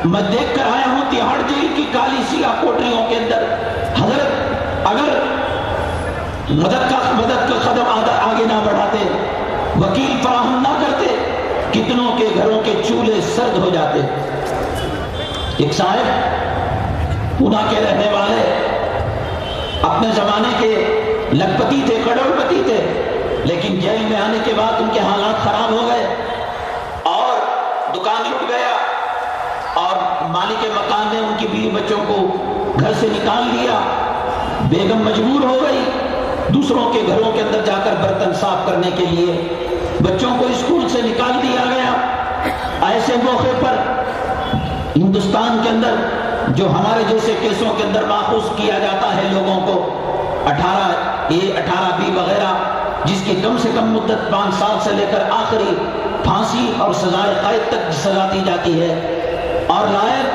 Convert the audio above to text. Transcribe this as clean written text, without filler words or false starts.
میں دیکھ کر آیا ہوں تہاڑ جیل کی کالی سیاہ کوٹریوں کے اندر حضرت اگر مدد کا قدم آگے نہ بڑھاتے، وکیل فراہم نہ کرتے، کتنوں کے گھروں کے چولہے سرد ہو جاتے۔ ایک صاحب پونا کے رہنے والے، اپنے زمانے کے لکھپتی تھے، کروڑپتی تھے، لیکن جیل میں آنے کے بعد ان کے حالات خراب ہو گئے اور دکان لٹ گیا اور مالک مکان نے ان کی بیوی بچوں کو گھر سے نکال لیا۔ بیگم مجبور ہو گئی دوسروں کے گھروں کے اندر جا کر برتن صاف کرنے کے لیے، بچوں کو اسکول سے نکال دیا گیا۔ ایسے موقع پر ہندوستان کے اندر جو ہمارے جیسے کیسوں کے اندر ماخوذ کیا جاتا ہے لوگوں کو 18A 18B وغیرہ، جس کی کم سے کم مدت 5 سال سے لے کر آخری پھانسی اور سزائے قید تک سزا دی جاتی ہے، اور لائق